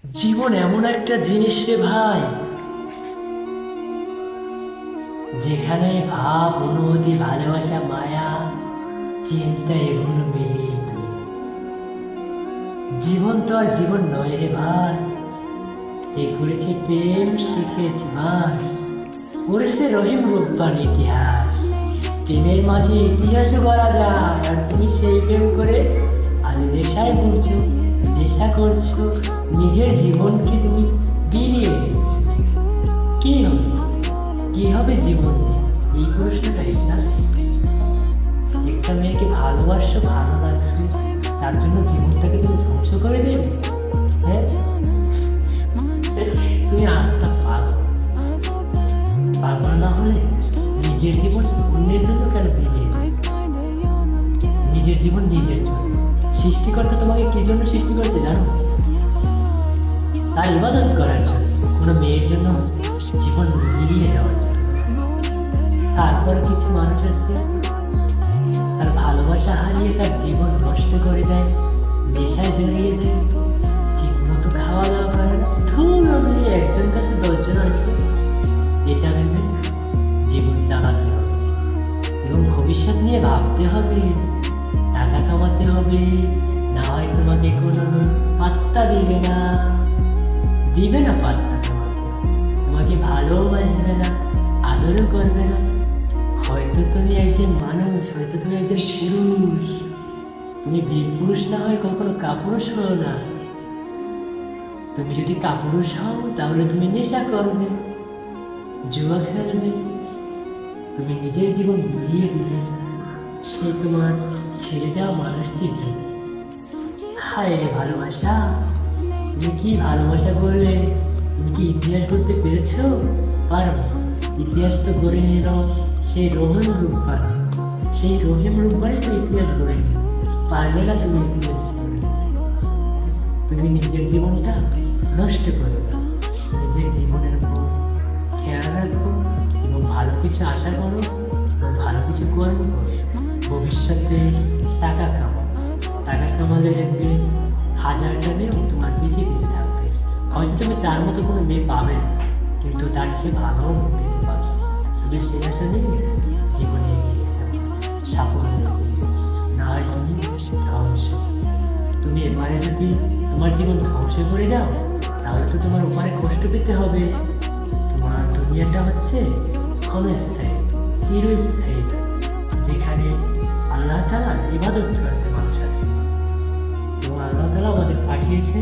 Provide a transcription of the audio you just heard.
জীবন এমন একটা জিনিস রে ভাই, যেখানে ভাব, অনুভূতি, ভালোবাসা, মায়া, চিন্তা এগুলো মিলিত। জীবন তো আর জীবন নয় রে ভাই, যে করেছে প্রেম শিখেছে মাস, পড়েছে রহিম রূপবান ইতিহাস। প্রেমের মাঝে ইতিহাসও করা যায়, আর তুমি সেই প্রেম করে আজ নেশায় ঘুরছো, নেশা করছো, নিজের জীবনকে তুমি বিলিয়ে দিচ্ছ। কি হবে, কি হবে জীবন নিয়ে? এই প্রশ্নটাই না। একটা মেয়েকে ভালোবাসো, ভালো লাগছে, তার জন্য জীবনটাকে তুমি ধ্বংস করে দেবে? হ্যাঁ, তুমি আস্থা পাগল। পাগল না হলে নিজের জীবন অন্যের জন্য কেন বিলিয়ে দেবে? নিজের জীবন নিজের জন্য। সৃষ্টিকর্তা তোমাকে কি জন্য সৃষ্টি করেছে জানো? তার ইবাদত করার জন্য, কোনো মেয়ের জন্য জীবন মিলিয়ে দেওয়ার জন্য। তারপর কিছু মানুষ আছে, তার ভালোবাসা হারিয়ে তার জীবন নষ্ট করে দেয়, নেশায় জড়িয়ে দেয়, ঠিক মতো খাওয়া দাওয়া করে না। ধুর, আমি একজন কাছে 10 জন আসবে, এটা ভেবে জীবন চালাতে হবে এবং ভবিষ্যৎ নিয়ে ভাবতে হবে। টাকা কামাতে হবে, না হয় তোমাকে কোনো পাত্তা দিবে না, দিবে না পাত্তা, তোমাকে ভালোবাসবে না, আদরও করবে না। হয়তো তুমি একজন মানুষ, হয়তো তুমি একজন পুরুষ, তুমি বীর পুরুষ না হয় কখনো কাপুরুষ হও না। তুমি যদি কাপুরুষ হও তাহলে তুমি নেশা করবে, জুয়া খেলবে, তুমি নিজের জীবন বিলিয়ে দিবে সে তোমার ছেড়ে যাওয়া মানুষটির জন্য। হায় রে ভালোবাসা, তুমি কি ভালোবাসা করলে? তুমি কি ইতিহাস করতে পেরেছো? পারবে। ইতিহাস তো গড়ে নিল সেই রহিম রূপবান, সেই রহিম রূপবানই তো ইতিহাস গড়ে নিল। পারবে না তুমি ইতিহাস করবে? তুমি নিজের জীবনটা নষ্ট করো, নিজের জীবনের উপর খেয়াল রাখো এবং ভালো কিছু আশা করো এবং ভালো কিছু কর্ম করো। ভবিষ্যতে টাকা কামাও, টাকা কামালে দেখবে 1000টা মেয়েও তোমার পিছে পিছে থাকবে। হয়তো তুমি তার মতো কোনো মেয়ে পাবে না, কিন্তু তার চেয়ে ভালো মেয়ে পাবে। তুমি সেই আশা নিয়ে জীবনে এগিয়ে যাবে, সাফল্য না হয় তুমি ধ্বংস। তুমি এবারে যদি তোমার জীবন ধ্বংস করে দাও, তাহলে তো তোমার উপরে কষ্ট পেতে হবে। তোমার দুনিয়াটা হচ্ছে ক্ষণস্থায়ী, চিরস্থায়ী, যেখানে আল্লাহ তাআলা ইবাদত করতে মানুষ আছে এবং আল্লাহ তাআলা আমাদের পাঠিয়েছে